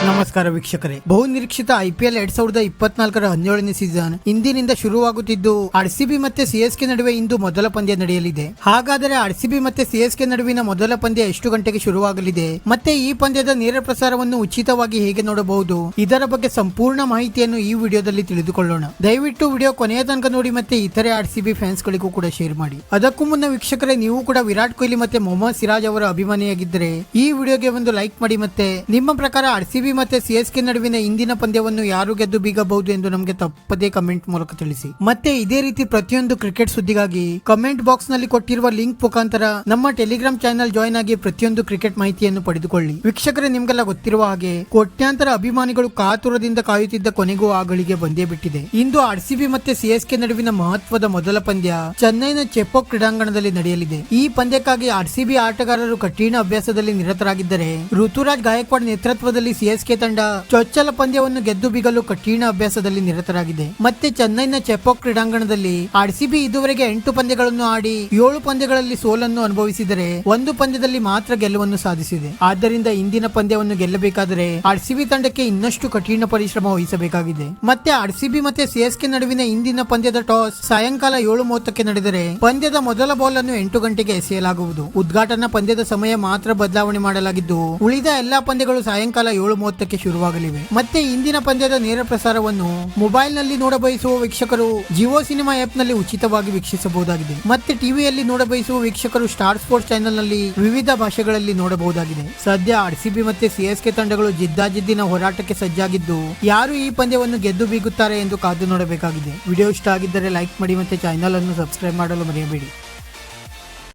ನಮಸ್ಕಾರ ವೀಕ್ಷಕರೇ, ಬಹುನಿರೀಕ್ಷಿತ ಐಪಿಎಲ್ 2024ರ 17ನೇ ಸೀಸನ್ ಇಂದಿನಿಂದ ಶುರುವಾಗುತ್ತಿದ್ದು ಆರ್ಸಿಬಿ ಮತ್ತೆ ಸಿಎಸ್ಕೆ ನಡುವೆ ಇಂದು ಮೊದಲ ಪಂದ್ಯ ನಡೆಯಲಿದೆ. ಹಾಗಾದರೆ ಆರ್ಸಿಬಿ ಮತ್ತೆ ಸಿಎಸ್ಕೆ ನಡುವಿನ ಮೊದಲ ಪಂದ್ಯ ಎಷ್ಟು ಗಂಟೆಗೆ ಶುರುವಾಗಲಿದೆ ಮತ್ತೆ ಈ ಪಂದ್ಯದ ನೇರ ಪ್ರಸಾರವನ್ನು ಉಚಿತವಾಗಿ ಹೇಗೆ ನೋಡಬಹುದು, ಇದರ ಬಗ್ಗೆ ಸಂಪೂರ್ಣ ಮಾಹಿತಿಯನ್ನು ಈ ವಿಡಿಯೋದಲ್ಲಿ ತಿಳಿದುಕೊಳ್ಳೋಣ. ದಯವಿಟ್ಟು ವಿಡಿಯೋ ಕೊನೆಯ ತನಕ ನೋಡಿ ಮತ್ತೆ ಇತರೆ ಆರ್ಸಿಬಿ ಫ್ಯಾನ್ಸ್ ಗಳಿಗೂ ಕೂಡ ಶೇರ್ ಮಾಡಿ. ಅದಕ್ಕೂ ಮುನ್ನ ವೀಕ್ಷಕರೇ, ನೀವು ಕೂಡ ವಿರಾಟ್ ಕೊಹ್ಲಿ ಮತ್ತೆ ಮೊಹಮ್ಮದ್ ಸಿರಾಜ್ ಅವರ ಅಭಿಮಾನಿಯಾಗಿದ್ದರೆ ಈ ವಿಡಿಯೋಗೆ ಒಂದು ಲೈಕ್ ಮಾಡಿ. ಮತ್ತೆ ನಿಮ್ಮ ಪ್ರಕಾರ ಆರ್ಸಿಬಿ ಮತ್ತೆ ಸಿಎಸ್ಕೆ ನಡುವಿನ ಇಂದಿನ ಪಂದ್ಯವನ್ನು ಯಾರು ಗೆದ್ದು ಬೀಗಬಹುದು ಎಂದು ನಮಗೆ ತಪ್ಪದೇ ಕಮೆಂಟ್ ಮೂಲಕ ತಿಳಿಸಿ. ಮತ್ತೆ ಇದೇ ರೀತಿ ಪ್ರತಿಯೊಂದು ಕ್ರಿಕೆಟ್ ಸುದ್ದಿಗಾಗಿ ಕಮೆಂಟ್ ಬಾಕ್ಸ್ ನಲ್ಲಿ ಕೊಟ್ಟಿರುವ ಲಿಂಕ್ ಮುಖಾಂತರ ನಮ್ಮ ಟೆಲಿಗ್ರಾಮ್ ಚಾನೆಲ್ ಜಾಯ್ನ್ ಆಗಿ ಪ್ರತಿಯೊಂದು ಕ್ರಿಕೆಟ್ ಮಾಹಿತಿಯನ್ನು ಪಡೆದುಕೊಳ್ಳಿ. ವೀಕ್ಷಕರೇ, ನಿಮ್ಗೆಲ್ಲ ಗೊತ್ತಿರುವ ಹಾಗೆ ಕೋಟ್ಯಾಂತರ ಅಭಿಮಾನಿಗಳು ಕಾತುರದಿಂದ ಕಾಯುತ್ತಿದ್ದ ಕೊನೆಗೂ ಆ ಗಳಿಗೆ ಬಂದೇ ಬಿಟ್ಟಿದೆ. ಇಂದು ಆರ್ಸಿಬಿ ಮತ್ತೆ ಸಿಎಸ್ಕೆ ನಡುವಿನ ಮಹತ್ವದ ಮೊದಲ ಪಂದ್ಯ ಚೆನ್ನೈನ ಚೆಪೋಕ್ ಕ್ರೀಡಾಂಗಣದಲ್ಲಿ ನಡೆಯಲಿದೆ. ಈ ಪಂದ್ಯಕ್ಕಾಗಿ ಆರ್ಸಿಬಿ ಆಟಗಾರರು ಕಠಿಣ ಅಭ್ಯಾಸದಲ್ಲಿ ನಿರತರಾಗಿದ್ದರೆ, ಋತುರಾಜ್ ಗಾಯಕ್ವಾಡ್ ನೇತೃತ್ವದಲ್ಲಿ ಸಿಎಸ್ಕೆ ತಂಡ ಚೊಚ್ಚಲ ಪಂದ್ಯವನ್ನು ಗೆದ್ದು ಬೀಗಲು ಕಠಿಣ ಅಭ್ಯಾಸದಲ್ಲಿ ನಿರತರಾಗಿದೆ. ಮತ್ತೆ ಚೆನ್ನೈನ ಚೆಪೋಕ್ ಕ್ರೀಡಾಂಗಣದಲ್ಲಿ ಆರ್ಸಿಬಿ ಇದುವರೆಗೆ 8 ಪಂದ್ಯಗಳನ್ನು ಆಡಿ 7 ಪಂದ್ಯಗಳಲ್ಲಿ ಸೋಲನ್ನು ಅನುಭವಿಸಿದರೆ 1 ಪಂದ್ಯದಲ್ಲಿ ಮಾತ್ರ ಗೆಲುವನ್ನು ಸಾಧಿಸಿದೆ. ಆದ್ದರಿಂದ ಇಂದಿನ ಪಂದ್ಯವನ್ನು ಗೆಲ್ಲಬೇಕಾದರೆ ಆರ್ಸಿಬಿ ತಂಡಕ್ಕೆ ಇನ್ನಷ್ಟು ಕಠಿಣ ಪರಿಶ್ರಮ ವಹಿಸಬೇಕಾಗಿದೆ. ಮತ್ತೆ ಆರ್ಸಿಬಿ ಮತ್ತೆ ಸಿಎಸ್ಕೆ ನಡುವಿನ ಇಂದಿನ ಪಂದ್ಯದ ಟಾಸ್ ಸಾಯಂಕಾಲ 7:30ಕ್ಕೆ ನಡೆದರೆ ಪಂದ್ಯದ ಮೊದಲ ಬಾಲ್ ಅನ್ನು 8 ಗಂಟೆಗೆ ಎಸೆಯಲಾಗುವುದು. ಉದ್ಘಾಟನಾ ಪಂದ್ಯದ ಸಮಯ ಮಾತ್ರ ಬದಲಾವಣೆ ಮಾಡಲಾಗಿದ್ದು, ಉಳಿದ ಎಲ್ಲಾ ಪಂದ್ಯಗಳು ಸಾಯಂಕಾಲ 7:30ಕ್ಕೆ ಶುರುವಾಗಲಿವೆ. ಮತ್ತೆ ಇಂದಿನ ಪಂದ್ಯದ ನೇರ ಪ್ರಸಾರವನ್ನು ಮೊಬೈಲ್ ನಲ್ಲಿ ನೋಡಬಯಸುವ ವೀಕ್ಷಕರು ಜಿಯೋ ಸಿನಿಮಾ ಆಪ್ ನಲ್ಲಿ ಉಚಿತವಾಗಿ ವೀಕ್ಷಿಸಬಹುದಾಗಿದೆ. ಮತ್ತೆ ಟಿವಿಯಲ್ಲಿ ನೋಡಬಯಸುವ ವೀಕ್ಷಕರು ಸ್ಟಾರ್ ಸ್ಪೋರ್ಟ್ಸ್ ಚಾನೆಲ್ ನಲ್ಲಿ ವಿವಿಧ ಭಾಷೆಗಳಲ್ಲಿ ನೋಡಬಹುದಾಗಿದೆ. ಸದ್ಯ ಆರ್ಸಿಬಿ ಮತ್ತೆ ಸಿಎಸ್ಕೆ ತಂಡಗಳು ಜಿದ್ದಾಜಿದ್ದಿನ ಹೋರಾಟಕ್ಕೆ ಸಜ್ಜಾಗಿದ್ದು, ಯಾರು ಈ ಪಂದ್ಯವನ್ನು ಗೆದ್ದು ಬೀಗುತ್ತಾರೆ ಎಂದು ಕಾದು ನೋಡಬೇಕಾಗಿದೆ. ವಿಡಿಯೋ ಇಷ್ಟ ಆಗಿದ್ದರೆ ಲೈಕ್ ಮಾಡಿ ಮತ್ತೆ ಚಾನೆಲ್ ಅನ್ನು ಸಬ್ಸ್ಕ್ರೈಬ್ ಮಾಡಲು ಮರೆಯಬೇಡಿ.